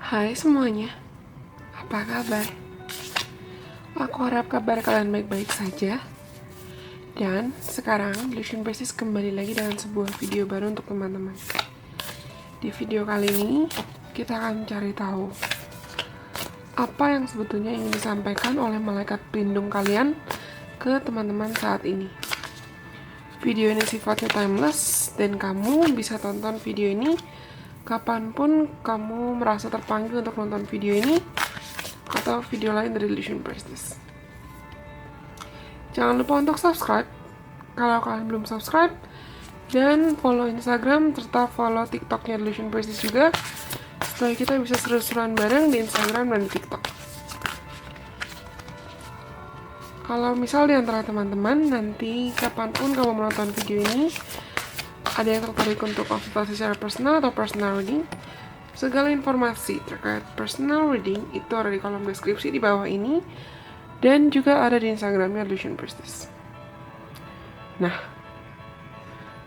Hai semuanya, apa kabar? Aku harap kabar kalian baik-baik saja. Dan sekarang Delusion Basis kembali lagi dengan sebuah video baru untuk teman-teman. Di video kali ini, kita akan cari tahu apa yang sebetulnya ingin disampaikan oleh malaikat pelindung kalian ke teman-teman saat ini. Video ini sifatnya timeless, dan kamu bisa tonton video ini kapanpun kamu merasa terpanggil untuk nonton video ini atau video lain dari Delusion Prestige. Jangan lupa untuk subscribe kalau kalian belum subscribe, dan follow Instagram serta follow TikToknya Delusion Prestige juga, supaya kita bisa seru-seruan bareng di Instagram dan di TikTok. Kalau misal di antara teman-teman nanti kapanpun kamu menonton video ini ada yang tertarik untuk konsultasi secara personal atau personal reading, segala informasi terkait personal reading itu ada di kolom deskripsi di bawah ini, dan juga ada di Instagramnya Delusion Prestige. Nah,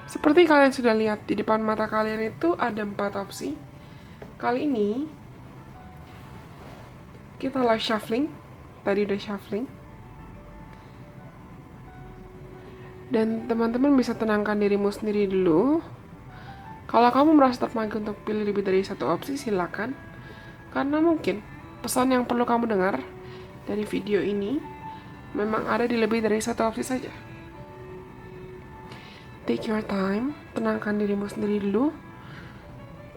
seperti kalian sudah lihat di depan mata kalian itu ada 4 opsi. Kali ini kita live shuffling. Tadi udah shuffling. Dan teman-teman bisa tenangkan dirimu sendiri dulu. Kalau kamu merasa terpanggil untuk pilih lebih dari satu opsi, silakan. Karena mungkin pesan yang perlu kamu dengar dari video ini memang ada di lebih dari satu opsi saja. Take your time, tenangkan dirimu sendiri dulu.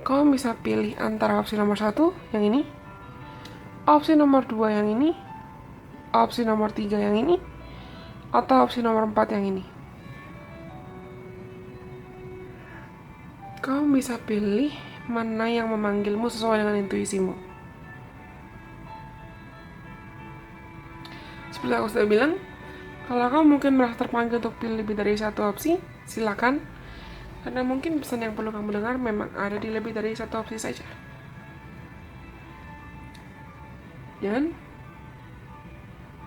Kamu bisa pilih antara opsi nomor 1 yang ini, opsi nomor 2 yang ini, opsi nomor 3 yang ini, atau opsi nomor 4 yang ini. Kamu bisa pilih mana yang memanggilmu sesuai dengan intuisimu. Seperti aku sudah bilang, kalau kamu mungkin merasa terpanggil untuk pilih lebih dari satu opsi, silakan. Karena mungkin pesan yang perlu kamu dengar memang ada di lebih dari satu opsi saja. Dan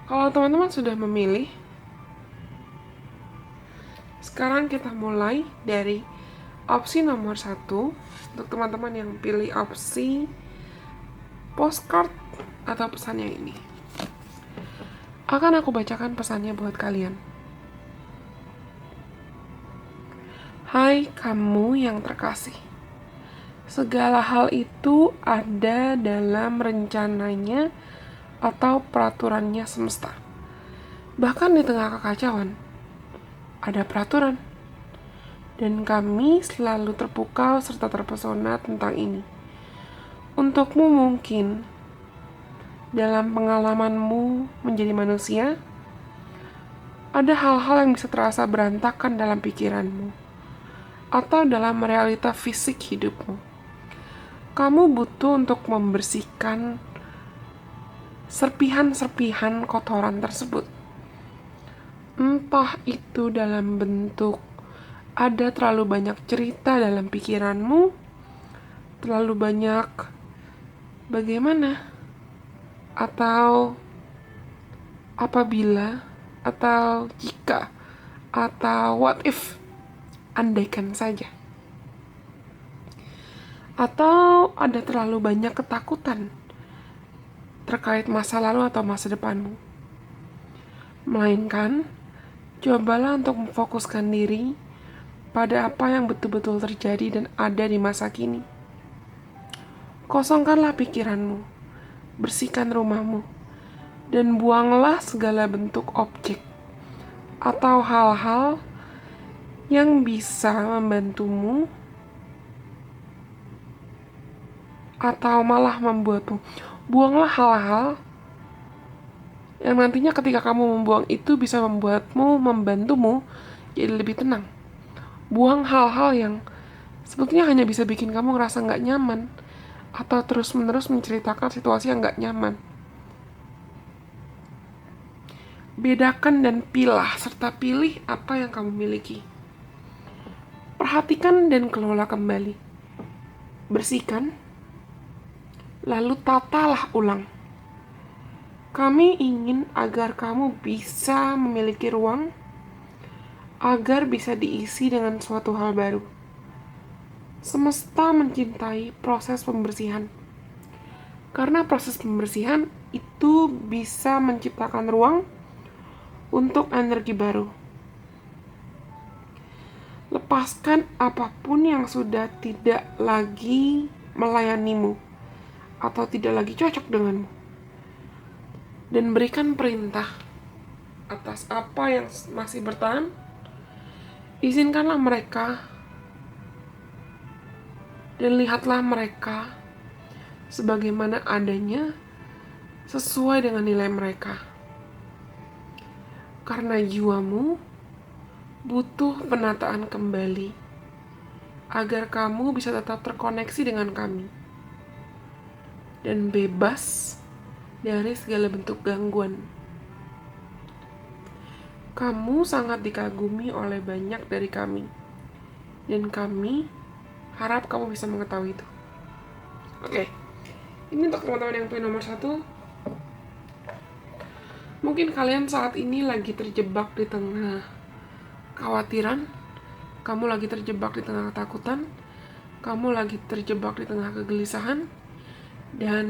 kalau teman-teman sudah memilih, sekarang kita mulai dari opsi nomor 1 untuk teman-teman yang pilih opsi postcard atau pesan yang ini. Akan aku bacakan pesannya buat kalian. Hai kamu yang terkasih, segala hal itu ada dalam rencananya atau peraturannya semesta. Bahkan di tengah kekacauan, ada peraturan. Dan kami selalu terpukau serta terpesona tentang ini. Untukmu mungkin, dalam pengalamanmu menjadi manusia, ada hal-hal yang bisa terasa berantakan dalam pikiranmu atau dalam realita fisik hidupmu. Kamu butuh untuk membersihkan serpihan-serpihan kotoran tersebut. Entah itu dalam bentuk ada terlalu banyak cerita dalam pikiranmu, terlalu banyak bagaimana, atau apabila, atau jika, atau what if, andaikan saja. Atau ada terlalu banyak ketakutan terkait masa lalu atau masa depanmu. Melainkan, cobalah untuk memfokuskan diri pada apa yang betul-betul terjadi dan ada di masa kini. Kosongkanlah pikiranmu, bersihkan rumahmu, dan buanglah segala bentuk objek atau hal-hal yang bisa membantumu atau malah membuatmu. Buanglah hal-hal yang nantinya ketika kamu membuang itu bisa membantumu jadi lebih tenang. Buang hal-hal yang sebetulnya hanya bisa bikin kamu ngerasa nggak nyaman atau terus-menerus menceritakan situasi yang nggak nyaman. Bedakan dan pilah serta pilih apa yang kamu miliki. Perhatikan dan kelola kembali. Bersihkan, lalu tatalah ulang. Kami ingin agar kamu bisa memiliki ruang agar bisa diisi dengan suatu hal baru. Semesta mencintai proses pembersihan. Karena proses pembersihan itu bisa menciptakan ruang untuk energi baru. Lepaskan apapun yang sudah tidak lagi melayanimu atau tidak lagi cocok denganmu. Dan berikan perintah atas apa yang masih bertahan. Izinkanlah mereka dan lihatlah mereka sebagaimana adanya sesuai dengan nilai mereka. Karena jiwamu butuh penataan kembali agar kamu bisa tetap terkoneksi dengan kami dan bebas dari segala bentuk gangguan. Kamu sangat dikagumi oleh banyak dari kami, dan kami harap kamu bisa mengetahui itu. Oke, ini untuk teman-teman yang poin nomor 1. Mungkin kalian saat ini lagi terjebak di tengah kekhawatiran, kamu lagi terjebak di tengah ketakutan, kamu lagi terjebak di tengah kegelisahan, dan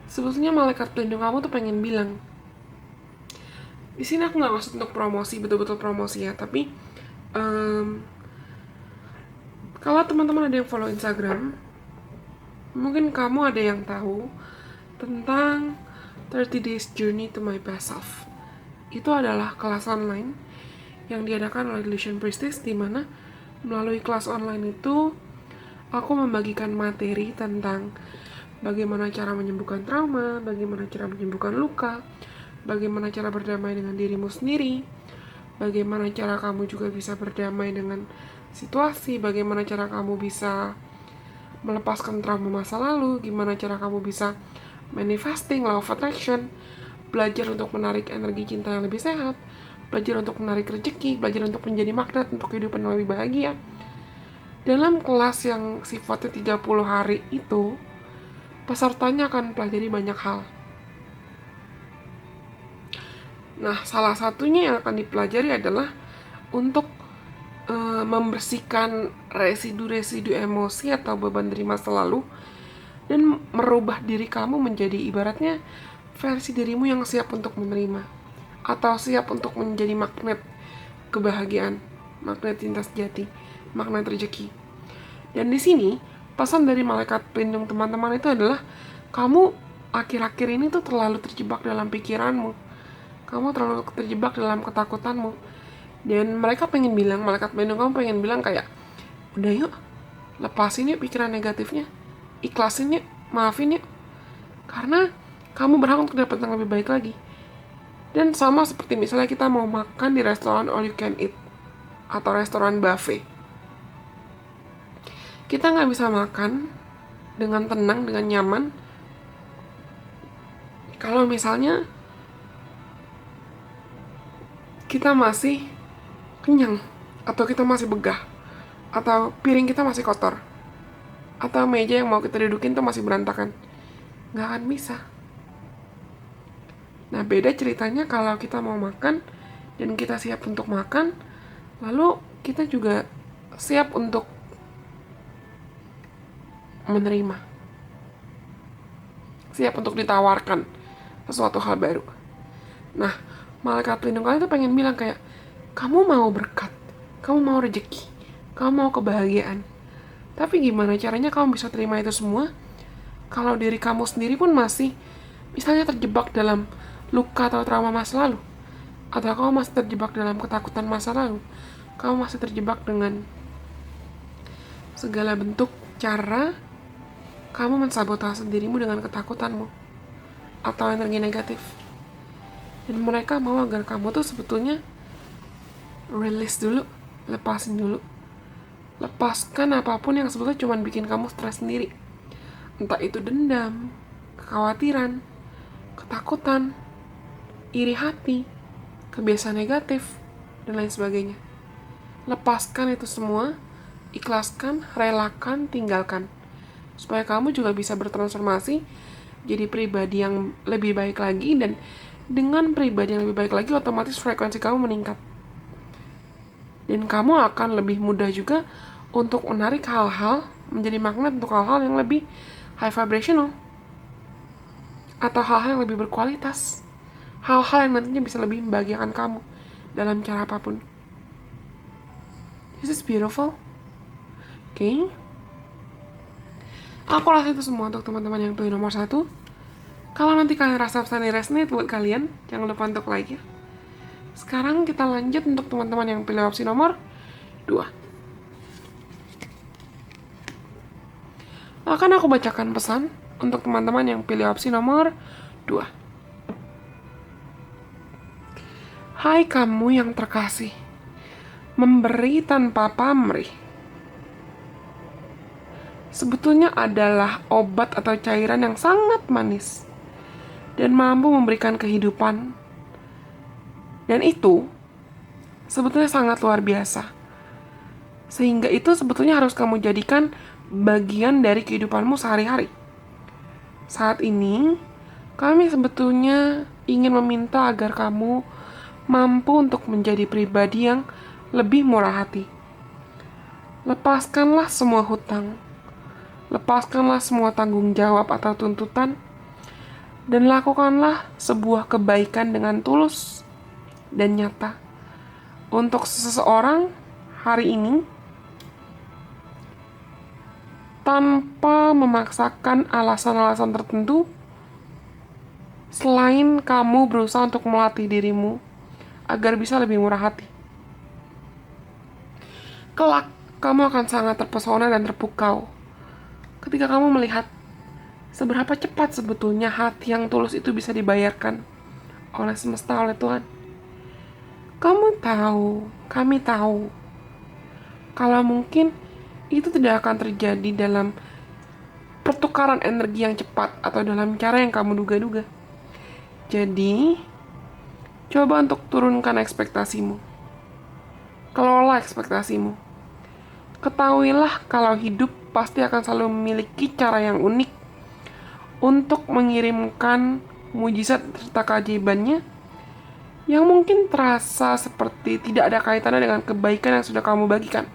sebetulnya malaikat pelindung kamu tuh pengen bilang, di sini aku nggak maksud untuk promosi, betul-betul promosi ya, tapi kalau teman-teman ada yang follow Instagram, mungkin kamu ada yang tahu tentang 30 Days Journey to My Best Self. Itu adalah kelas online yang diadakan oleh Illusion Priestess, di mana melalui kelas online itu aku membagikan materi tentang bagaimana cara menyembuhkan trauma, bagaimana cara menyembuhkan luka, bagaimana cara berdamai dengan dirimu sendiri, bagaimana cara kamu juga bisa berdamai dengan situasi, bagaimana cara kamu bisa melepaskan trauma masa lalu, gimana cara kamu bisa manifesting, law of attraction, belajar untuk menarik energi cinta yang lebih sehat, belajar untuk menarik rezeki, belajar untuk menjadi magnet untuk kehidupan yang lebih bahagia. Dalam kelas yang sifatnya 30 hari itu, pesertanya akan pelajari banyak hal. Nah, salah satunya yang akan dipelajari adalah untuk membersihkan residu-residu emosi atau beban dari masa lalu dan merubah diri kamu menjadi ibaratnya versi dirimu yang siap untuk menerima atau siap untuk menjadi magnet kebahagiaan, magnet cinta sejati, magnet rezeki. Dan di sini pesan dari malaikat pelindung teman-teman itu adalah kamu akhir-akhir ini tuh terlalu terjebak dalam pikiranmu, kamu terlalu terjebak dalam ketakutanmu. Dan mereka pengen bilang, malaikat pelindung kamu pengen bilang kayak, udah yuk, lepasin yuk pikiran negatifnya, ikhlasin yuk, maafin yuk, karena kamu berhak untuk dapat yang lebih baik lagi. Dan sama seperti misalnya kita mau makan di restoran all you can eat atau restoran buffet, kita nggak bisa makan dengan tenang, dengan nyaman kalau misalnya kita masih kenyang, atau kita masih begah, atau piring kita masih kotor, atau meja yang mau kita dudukin tuh masih berantakan. Nggak akan bisa. Nah, beda ceritanya kalau kita mau makan dan kita siap untuk makan, lalu kita juga siap untuk menerima, siap untuk ditawarkan sesuatu hal baru. Nah, malaikat pelindung kalian tuh pengen bilang kayak, kamu mau berkat, kamu mau rezeki, kamu mau kebahagiaan. Tapi gimana caranya kamu bisa terima itu semua kalau diri kamu sendiri pun masih misalnya terjebak dalam luka atau trauma masa lalu, atau kamu masih terjebak dalam ketakutan masa lalu, kamu masih terjebak dengan segala bentuk cara kamu mensabotase dirimu dengan ketakutanmu atau energi negatif. Dan mereka mau agar kamu tuh sebetulnya release dulu, lepasin dulu, lepaskan apapun yang sebetulnya cuma bikin kamu stres sendiri, entah itu dendam, kekhawatiran, ketakutan, iri hati, kebiasaan negatif, dan lain sebagainya. Lepaskan itu semua, ikhlaskan, relakan, tinggalkan, supaya kamu juga bisa bertransformasi jadi pribadi yang lebih baik lagi. Dan dengan pribadi yang lebih baik lagi, otomatis frekuensi kamu meningkat. Dan kamu akan lebih mudah juga untuk menarik hal-hal, menjadi magnet untuk hal-hal yang lebih high vibrational, atau hal-hal yang lebih berkualitas, hal-hal yang nantinya bisa lebih membahagiakan kamu dalam cara apapun. This is beautiful. Okay. Aku rasa itu semua untuk teman-teman yang pilih nomor 1. Kalau nanti kalian rasa pesan ini resonate buat kalian, jangan lupa untuk like ya. Sekarang kita lanjut untuk teman-teman yang pilih opsi nomor 2. Akan aku bacakan pesan untuk teman-teman yang pilih opsi nomor 2. Hai kamu yang terkasih, memberi tanpa pamrih sebetulnya adalah obat atau cairan yang sangat manis dan mampu memberikan kehidupan. Dan itu sebetulnya sangat luar biasa. Sehingga itu sebetulnya harus kamu jadikan bagian dari kehidupanmu sehari-hari. Saat ini, kami sebetulnya ingin meminta agar kamu mampu untuk menjadi pribadi yang lebih murah hati. Lepaskanlah semua hutang. Lepaskanlah semua tanggung jawab atau tuntutan, dan lakukanlah sebuah kebaikan dengan tulus dan nyata untuk seseorang hari ini, tanpa memaksakan alasan-alasan tertentu, selain kamu berusaha untuk melatih dirimu agar bisa lebih murah hati. Kelak, kamu akan sangat terpesona dan terpukau ketika kamu melihat seberapa cepat sebetulnya hati yang tulus itu bisa dibayarkan oleh semesta, oleh Tuhan. Kamu tahu, kami tahu, kalau mungkin itu tidak akan terjadi dalam pertukaran energi yang cepat atau dalam cara yang kamu duga-duga. Jadi, coba untuk turunkan ekspektasimu. Kelola ekspektasimu. Ketahuilah kalau hidup pasti akan selalu memiliki cara yang unik untuk mengirimkan mujizat serta keajaibannya yang mungkin terasa seperti tidak ada kaitannya dengan kebaikan yang sudah kamu bagikan.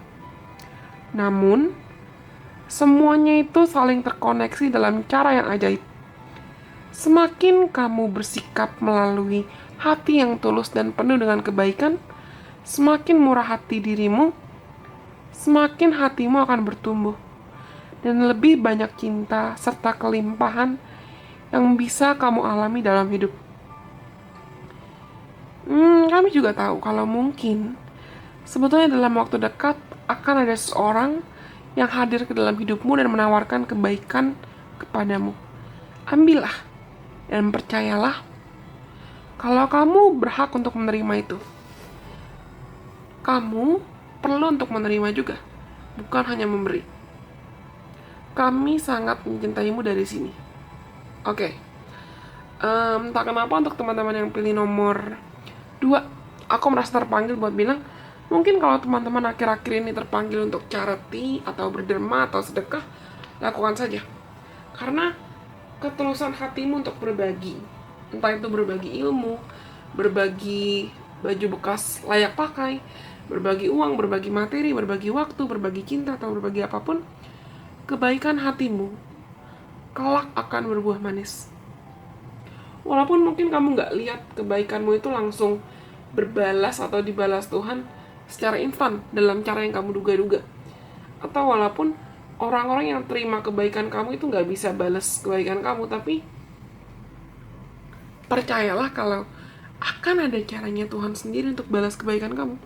Namun, semuanya itu saling terkoneksi dalam cara yang ajaib. Semakin kamu bersikap melalui hati yang tulus dan penuh dengan kebaikan, semakin murah hati dirimu, semakin hatimu akan bertumbuh, dan lebih banyak cinta serta kelimpahan yang bisa kamu alami dalam hidup. Kami juga tahu kalau mungkin sebetulnya dalam waktu dekat akan ada seseorang yang hadir ke dalam hidupmu dan menawarkan kebaikan kepadamu. Ambillah dan percayalah kalau kamu berhak untuk menerima itu. Kamu perlu untuk menerima juga, bukan hanya memberi. Kami sangat mencintaimu dari sini. Oke. Tak kenapa untuk teman-teman yang pilih nomor 2, aku merasa terpanggil buat bilang, mungkin kalau teman-teman akhir-akhir ini terpanggil untuk charity atau berderma atau sedekah, lakukan saja. Karena ketulusan hatimu untuk berbagi, entah itu berbagi ilmu, berbagi baju bekas layak pakai, berbagi uang, berbagi materi, berbagi waktu, berbagi cinta, atau berbagi apapun, kebaikan hatimu kelak akan berbuah manis. Walaupun mungkin kamu gak lihat kebaikanmu itu langsung berbalas atau dibalas Tuhan secara instan dalam cara yang kamu duga-duga. Atau walaupun orang-orang yang terima kebaikan kamu itu gak bisa balas kebaikan kamu, tapi percayalah kalau akan ada caranya Tuhan sendiri untuk balas kebaikan kamu.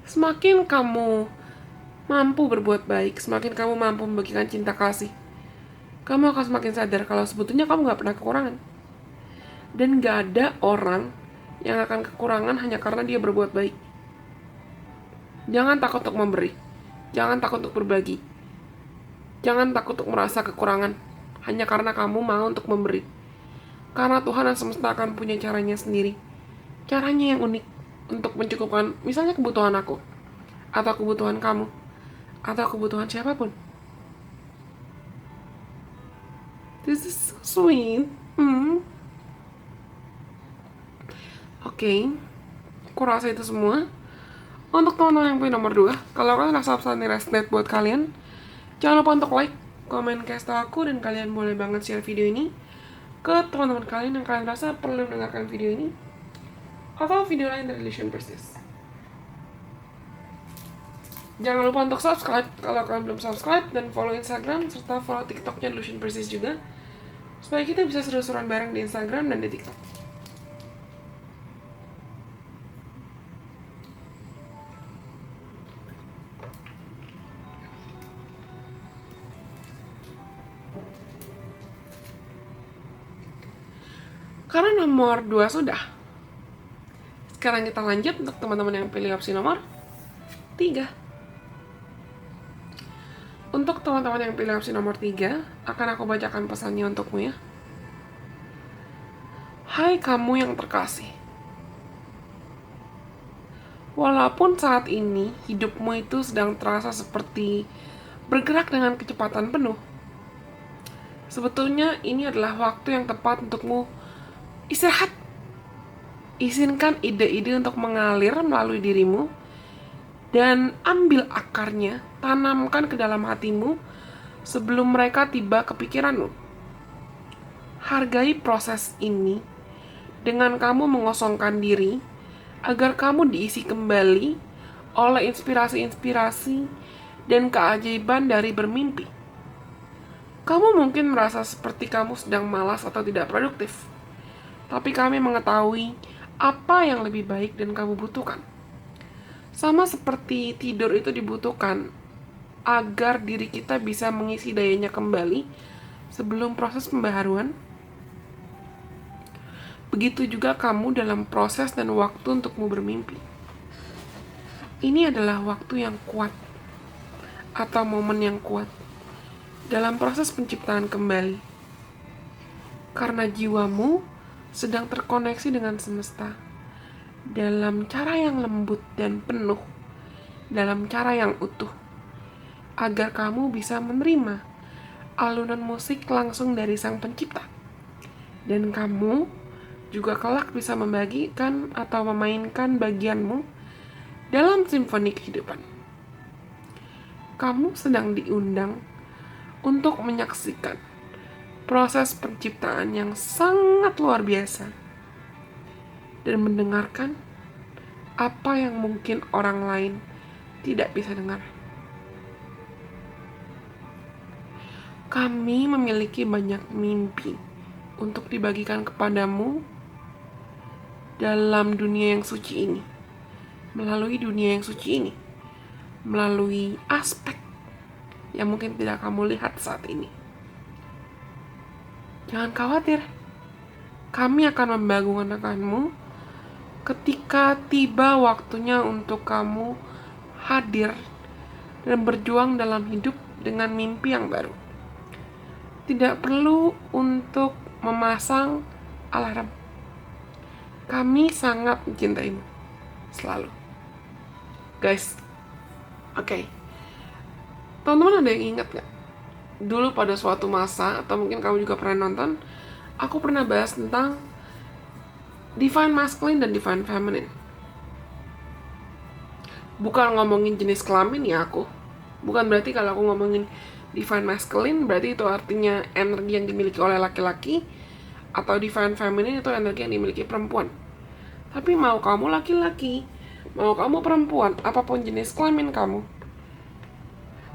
Semakin kamu mampu berbuat baik, semakin kamu mampu membagikan cinta kasih, kamu akan semakin sadar kalau sebetulnya kamu gak pernah kekurangan. Dan gak ada orang yang akan kekurangan hanya karena dia berbuat baik. Jangan takut untuk memberi. Jangan takut untuk berbagi. Jangan takut untuk merasa kekurangan hanya karena kamu mau untuk memberi. Karena Tuhan dan semesta akan punya caranya sendiri. Caranya yang unik untuk mencukupkan misalnya kebutuhan aku, atau kebutuhan kamu, atau kebutuhan siapapun. This is so sweet. Oke, aku rasa itu semua Untuk teman-teman yang punya nomor 2, kalau kalian rasa pesan ini resonate buat kalian, jangan lupa untuk like, komen, kasih tau aku, dan kalian boleh banget share video ini ke teman-teman kalian yang kalian rasa perlu mendengarkan video ini atau video lain dari Lucian Prestige. Jangan lupa untuk subscribe kalau kalian belum subscribe, dan follow Instagram serta follow TikToknya Lucian Prestige juga, supaya kita bisa seru-seruan bareng di Instagram dan di TikTok. Karena nomor 2 sudah, sekarang kita lanjut untuk teman-teman yang pilih opsi nomor 3. Untuk teman-teman yang pilih opsi nomor 3, akan aku bacakan pesannya untukmu ya. Hai kamu yang terkasih, walaupun saat ini hidupmu itu sedang terasa seperti bergerak dengan kecepatan penuh, sebetulnya ini adalah waktu yang tepat untukmu istirahat. Izinkan ide-ide untuk mengalir melalui dirimu dan ambil akarnya, tanamkan ke dalam hatimu sebelum mereka tiba ke pikiranmu. Hargai proses ini dengan kamu mengosongkan diri agar kamu diisi kembali oleh inspirasi-inspirasi dan keajaiban dari bermimpi. Kamu mungkin merasa seperti kamu sedang malas atau tidak produktif, tapi kami mengetahui apa yang lebih baik dan kamu butuhkan. Sama seperti tidur itu dibutuhkan agar diri kita bisa mengisi dayanya kembali sebelum proses pembaharuan, begitu juga kamu dalam proses dan waktu untukmu bermimpi. Ini adalah waktu yang kuat atau momen yang kuat dalam proses penciptaan kembali, karena jiwamu sedang terkoneksi dengan semesta dalam cara yang lembut dan penuh, dalam cara yang utuh, agar kamu bisa menerima alunan musik langsung dari sang pencipta, dan kamu juga kelak bisa membagikan atau memainkan bagianmu dalam simfoni kehidupan. Kamu sedang diundang untuk menyaksikan proses penciptaan yang sangat luar biasa dan mendengarkan apa yang mungkin orang lain tidak bisa dengar. Kami memiliki banyak mimpi untuk dibagikan kepadamu dalam dunia yang suci ini, melalui dunia yang suci ini, melalui aspek yang mungkin tidak kamu lihat saat ini. Jangan khawatir, kami akan membangunkanmu ketika tiba waktunya untuk kamu hadir dan berjuang dalam hidup dengan mimpi yang baru. Tidak perlu untuk memasang alarm. Kami sangat mencintaimu selalu. Guys, oke. Teman-teman ada yang ingat gak? Dulu pada suatu masa, atau mungkin kamu juga pernah nonton, aku pernah bahas tentang divine masculine dan divine feminine. Bukan ngomongin jenis kelamin ya aku. Bukan berarti kalau aku ngomongin divine masculine berarti itu artinya energi yang dimiliki oleh laki-laki, atau divine feminine itu energi yang dimiliki perempuan. Tapi mau kamu laki-laki, mau kamu perempuan, apapun jenis kelamin kamu,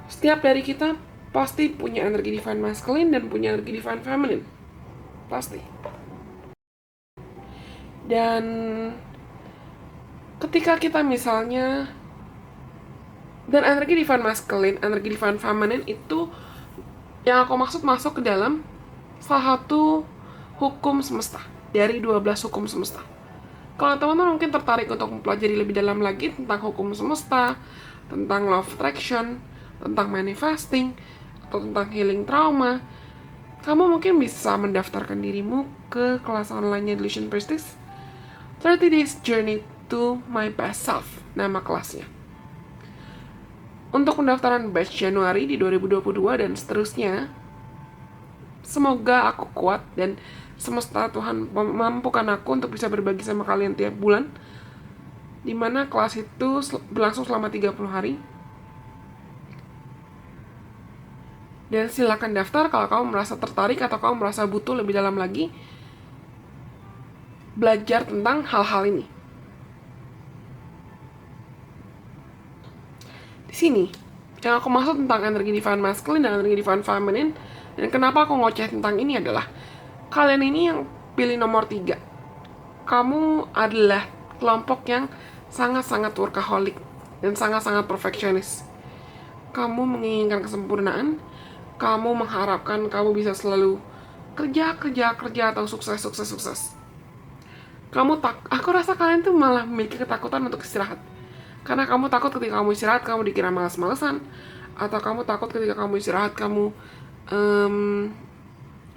setiap dari kita pasti punya energi divine masculine dan punya energi divine feminine. Pasti. Dan ketika kita misalnya, dan energi divine masculine, energi divine feminine itu yang aku maksud masuk ke dalam salah satu hukum semesta dari 12 hukum semesta. Kalau teman-teman mungkin tertarik untuk mempelajari lebih dalam lagi tentang hukum semesta, tentang law of attraction, tentang manifesting, atau tentang healing trauma, kamu mungkin bisa mendaftarkan dirimu ke kelas online-nya Lucian Prestige 30 Days Journey to My Best Self, nama kelasnya. Untuk pendaftaran batch Januari di 2022 dan seterusnya, semoga aku kuat dan semesta Tuhan memampukan aku untuk bisa berbagi sama kalian tiap bulan dimana kelas itu berlangsung selama 30 hari. Dan silakan daftar kalau kamu merasa tertarik atau kamu merasa butuh lebih dalam lagi belajar tentang hal-hal ini. Di sini, yang aku maksud tentang energi divine masculine dan energi divine feminine, dan kenapa aku ngoceh tentang ini adalah, kalian ini yang pilih nomor 3. Kamu adalah kelompok yang sangat-sangat workaholic dan sangat-sangat perfeksionis. Kamu menginginkan kesempurnaan, kamu mengharapkan kamu bisa selalu kerja atau sukses. Aku rasa kalian tuh malah memiliki ketakutan untuk istirahat. Karena kamu takut ketika kamu istirahat kamu dikira malas-malesan, atau kamu takut ketika kamu istirahat kamu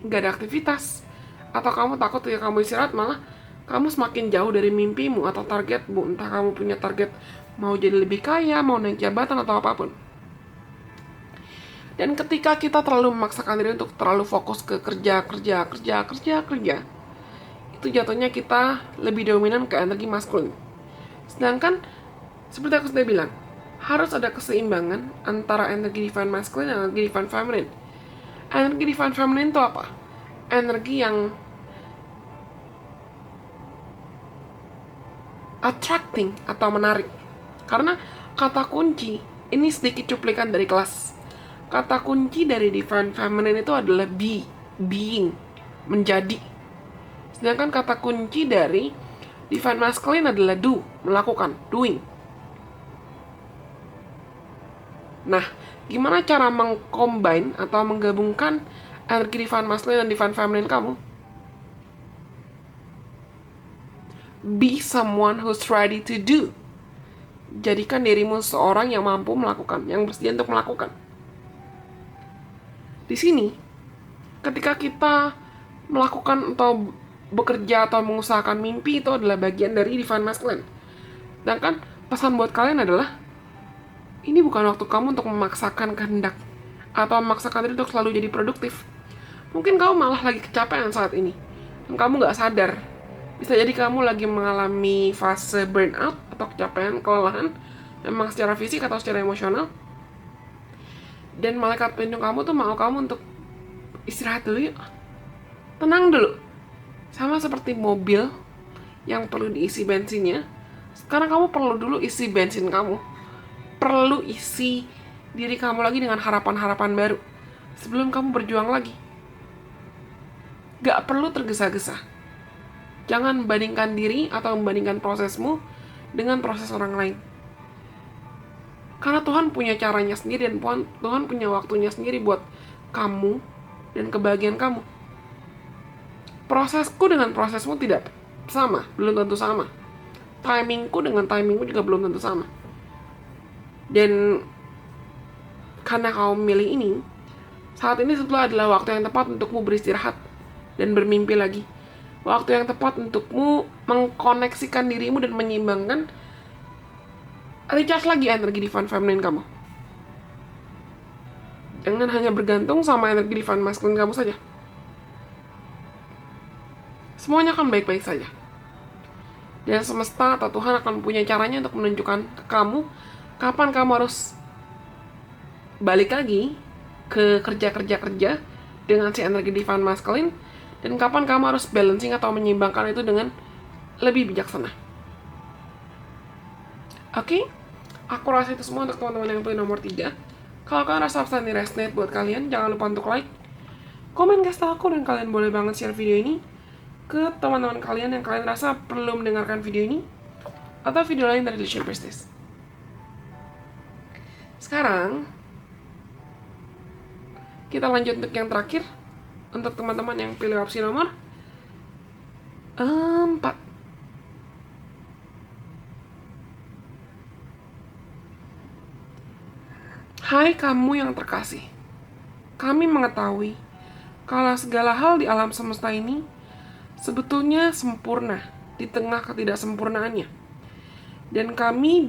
gak ada aktivitas, atau kamu takut ketika kamu istirahat malah kamu semakin jauh dari mimpimu atau targetmu. Entah kamu punya target mau jadi lebih kaya, mau naik jabatan atau apapun. Dan ketika kita terlalu memaksakan diri untuk terlalu fokus ke kerja, itu jatuhnya kita lebih dominan ke energi maskulin. Sedangkan seperti aku sudah bilang, harus ada keseimbangan antara energi divine masculine dan energi divine feminine. Energi divine feminine itu apa? Energi yang attracting atau menarik. Karena kata kunci, ini sedikit cuplikan dari kelas. Kata kunci dari divine feminine itu adalah being, menjadi. Sedangkan kata kunci dari divine masculine adalah do, melakukan, doing. Nah, gimana cara mengcombine atau menggabungkan energi divine masculine dan divine feminine kamu? Be someone who's ready to do. Jadikan dirimu seorang yang mampu melakukan, yang bersedia untuk melakukan. Di sini, ketika kita melakukan atau bekerja atau mengusahakan mimpi, itu adalah bagian dari divine masculine. Sedangkan pesan buat kalian adalah, ini bukan waktu kamu untuk memaksakan kehendak atau memaksakan diri untuk selalu jadi produktif. Mungkin kamu malah lagi kecapean saat ini dan kamu gak sadar. Bisa jadi kamu lagi mengalami fase burnout atau kecapean, kelelahan, memang secara fisik atau secara emosional. Dan malaikat pelindung kamu tuh mau kamu untuk istirahat dulu yuk, tenang dulu. Sama seperti mobil yang perlu diisi bensinnya, sekarang kamu perlu dulu isi bensin kamu, perlu isi diri kamu lagi dengan harapan-harapan baru sebelum kamu berjuang lagi. Gak perlu tergesa-gesa. Jangan bandingkan diri atau membandingkan prosesmu dengan proses orang lain. Karena Tuhan punya caranya sendiri dan Tuhan punya waktunya sendiri buat kamu dan kebahagiaan kamu. Prosesku dengan prosesmu tidak sama, belum tentu sama. Timingku dengan timingmu juga belum tentu sama. Dan karena kamu memilih ini, saat ini sebetulnya adalah waktu yang tepat untukmu beristirahat dan bermimpi lagi. Waktu yang tepat untukmu mengkoneksikan dirimu dan menyeimbangkan, recharge lagi energi divine feminine kamu. Jangan hanya bergantung sama energi divine masculine kamu saja. Semuanya akan baik-baik saja. Dan semesta atau Tuhan akan punya caranya untuk menunjukkan ke kamu kapan kamu harus balik lagi ke kerja dengan si energi divine masculine, dan kapan kamu harus balancing atau menyeimbangkan itu dengan lebih bijaksana. Oke? Aku rasa itu semua untuk teman-teman yang pilih nomor 3. Kalau kalian rasa pesan ini resonate buat kalian, jangan lupa untuk like, komen kasih aku, dan kalian boleh banget share video ini ke teman-teman kalian yang kalian rasa perlu mendengarkan video ini atau video lain dari Leadership Business. Sekarang kita lanjut untuk yang terakhir, untuk teman-teman yang pilih opsi nomor 4. Hai kamu yang terkasih, kami mengetahui kalau segala hal di alam semesta ini sebetulnya sempurna di tengah ketidaksempurnaannya. Dan kami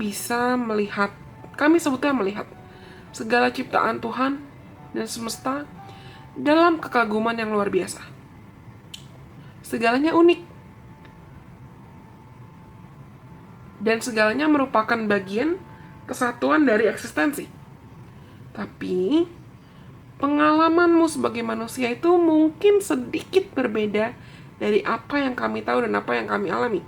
sebetulnya melihat segala ciptaan Tuhan dan semesta dalam kekaguman yang luar biasa. Segalanya unik. dan segalanya merupakan bagian kesatuan dari eksistensi. Tapi pengalamanmu sebagai manusia itu mungkin sedikit berbeda dari apa yang kami tahu dan apa yang kami alami.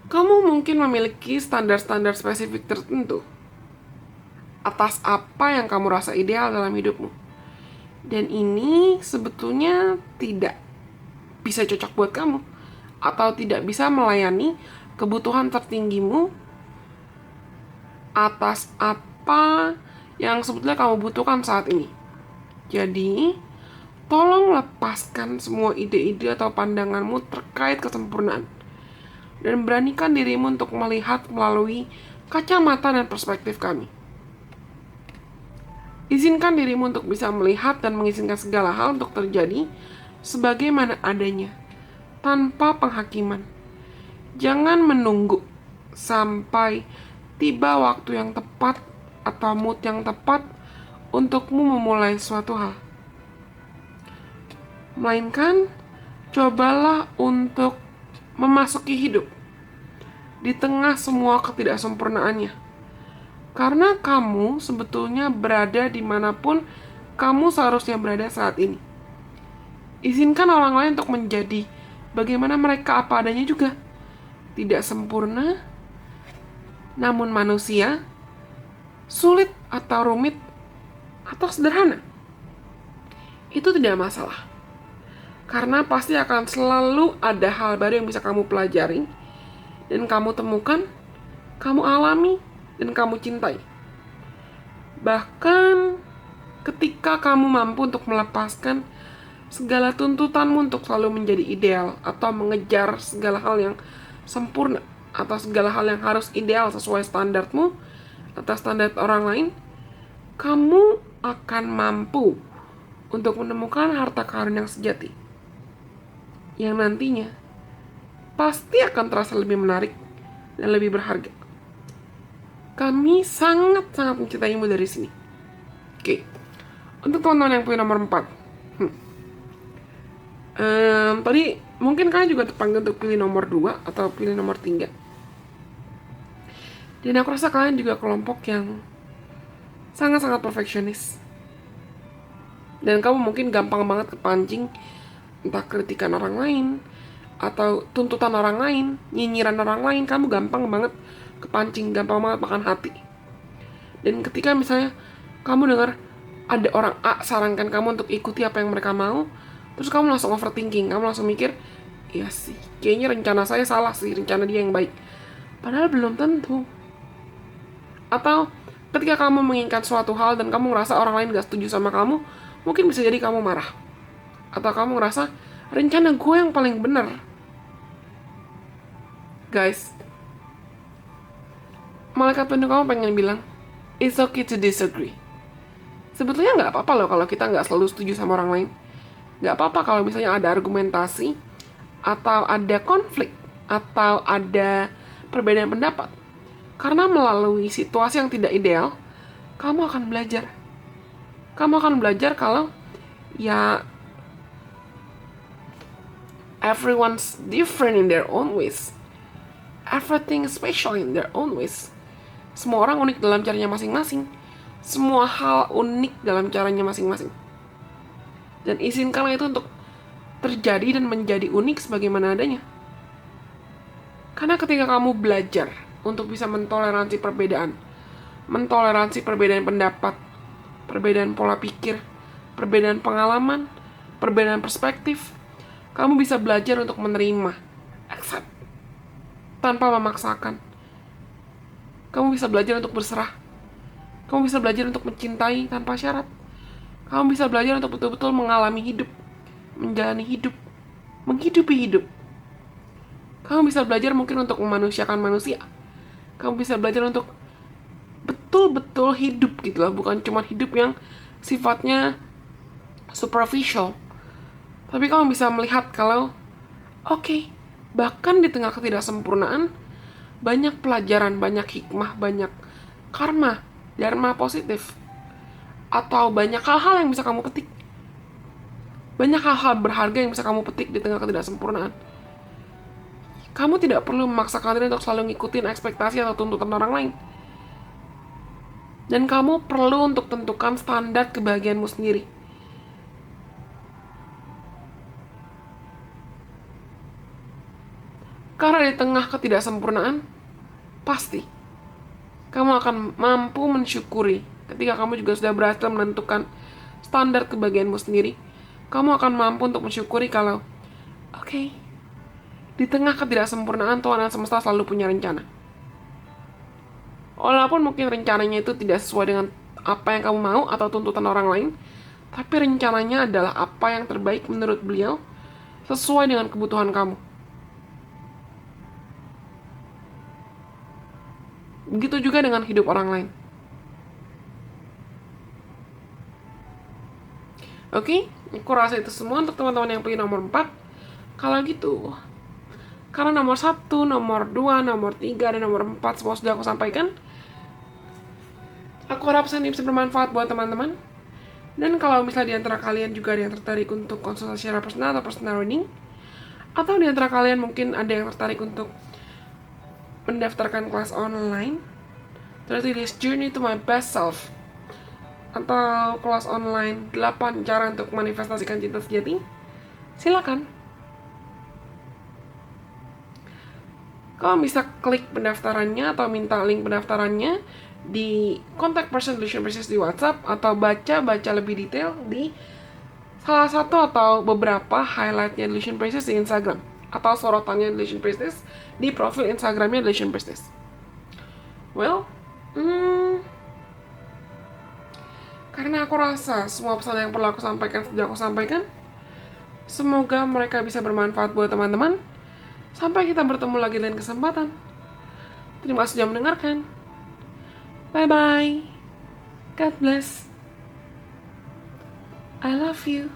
Kamu mungkin memiliki standar-standar spesifik tertentu atas apa yang kamu rasa ideal dalam hidupmu. Dan ini sebetulnya tidak bisa cocok buat kamu, atau tidak bisa melayani kebutuhan tertinggimu atas apa yang sebetulnya kamu butuhkan saat ini. Jadi, tolong lepaskan semua ide-ide atau pandanganmu terkait kesempurnaan dan beranikan dirimu untuk melihat melalui kacamata dan perspektif kami. Izinkan dirimu untuk bisa melihat dan mengizinkan segala hal untuk terjadi sebagaimana adanya, tanpa penghakiman. Jangan menunggu sampai tiba waktu yang tepat atau mood yang tepat untukmu memulai suatu hal. Melainkan, cobalah untuk memasuki hidup di tengah semua ketidaksempurnaannya. Karena kamu sebetulnya berada dimanapun kamu seharusnya berada saat ini. Izinkan orang lain untuk menjadi bagaimana mereka apa adanya juga. Tidak sempurna, namun manusia, sulit atau rumit atau sederhana, itu tidak masalah. Karena pasti akan selalu ada hal baru yang bisa kamu pelajari dan kamu temukan, kamu alami, dan kamu cintai. Bahkan ketika kamu mampu untuk melepaskan segala tuntutanmu untuk selalu menjadi ideal atau mengejar segala hal yang sempurna atau segala hal yang harus ideal sesuai standarmu atau standar orang lain, kamu akan mampu untuk menemukan harta karun yang sejati yang nantinya pasti akan terasa lebih menarik dan lebih berharga. Kami sangat-sangat mencintaimu dari sini. Oke. Untuk teman-teman yang punya nomor 4. Tadi mungkin kalian juga terpanggil untuk pilih nomor 2 atau pilih nomor 3. Dan aku rasa kalian juga kelompok yang sangat-sangat perfeksionis. Dan kamu mungkin gampang banget kepancing entah kritikan orang lain atau tuntutan orang lain, nyinyiran orang lain. Kamu gampang banget kepancing, gampang banget makan hati. Dan ketika misalnya kamu dengar ada orang A sarankan kamu untuk ikuti apa yang mereka mau, terus kamu langsung overthinking, kamu langsung mikir, iya sih, kayaknya rencana saya salah sih, rencana dia yang baik. Padahal belum tentu. Atau ketika kamu menginginkan suatu hal dan kamu ngerasa orang lain gak setuju sama kamu, mungkin bisa jadi kamu marah. Atau kamu ngerasa rencana gue yang paling benar. Guys, malaikat penuh kamu pengen bilang, it's okay to disagree. Sebetulnya gak apa-apa loh kalau kita gak selalu setuju sama orang lain. Gak apa-apa kalau misalnya ada argumentasi, atau ada konflik, atau ada perbedaan pendapat. Karena melalui situasi yang tidak ideal, kamu akan belajar. Kamu akan belajar kalau ya everyone's different in their own ways. Everything is special in their own ways. Semua orang unik dalam caranya masing-masing. Semua hal unik dalam caranya masing-masing. Dan izinkanlah itu untuk terjadi dan menjadi unik sebagaimana adanya. Karena ketika kamu belajar untuk bisa mentoleransi perbedaan, mentoleransi perbedaan pendapat, perbedaan pola pikir, perbedaan pengalaman, perbedaan perspektif, kamu bisa belajar untuk menerima, accept, tanpa memaksakan. Kamu bisa belajar untuk berserah. Kamu bisa belajar untuk mencintai tanpa syarat. Kamu bisa belajar untuk betul-betul mengalami hidup, menjalani hidup, menghidupi hidup. Kamu bisa belajar mungkin untuk memanusiakan manusia. Kamu bisa belajar untuk betul-betul hidup gitu loh, bukan cuma hidup yang sifatnya superficial. Tapi kamu bisa melihat kalau oke, bahkan di tengah ketidaksempurnaan banyak pelajaran, banyak hikmah, banyak karma, dharma positif. Atau banyak hal-hal yang bisa kamu petik. Banyak hal-hal berharga yang bisa kamu petik di tengah ketidaksempurnaan. Kamu tidak perlu memaksakan diri untuk selalu ngikutin ekspektasi atau tuntutan orang lain. Dan kamu perlu untuk tentukan standar kebahagiaanmu sendiri. Karena di tengah ketidaksempurnaan, pasti kamu akan mampu mensyukuri ketika kamu juga sudah berhasil menentukan standar kebahagiaanmu sendiri. Kamu akan mampu untuk mensyukuri kalau, oke, di tengah ketidaksempurnaan Tuhan dan semesta selalu punya rencana. Walaupun mungkin rencananya itu tidak sesuai dengan apa yang kamu mau atau tuntutan orang lain, tapi rencananya adalah apa yang terbaik menurut beliau, sesuai dengan kebutuhan kamu. Begitu juga dengan hidup orang lain. Oke, aku rasa itu semua untuk teman-teman yang pilih nomor 4. Kalau gitu, karena nomor 1, nomor 2, nomor 3, dan nomor 4 semua sudah aku sampaikan, aku harap ini bisa bermanfaat buat teman-teman. Dan kalau misalnya di antara kalian juga ada yang tertarik untuk konsultasi secara personal atau personal reading, atau di antara kalian mungkin ada yang tertarik untuk mendaftarkan kelas online, tertulis Journey to My Best Self, atau kelas online 8 cara untuk manifestasikan cinta sejati, silakan. Kamu bisa klik pendaftarannya atau minta link pendaftarannya di kontak person Delusion Princess di WhatsApp, atau baca lebih detail di salah satu atau beberapa highlightnya Delusion Princess di Instagram, atau sorotannya Delusion Princess di profil Instagramnya Delusion Princess. Well, karena aku rasa semua pesan yang perlu aku sampaikan sudah aku sampaikan. Semoga mereka bisa bermanfaat buat teman-teman. Sampai kita bertemu lagi lain kesempatan. Terima kasih sudah mendengarkan. Bye-bye. God bless. I love you.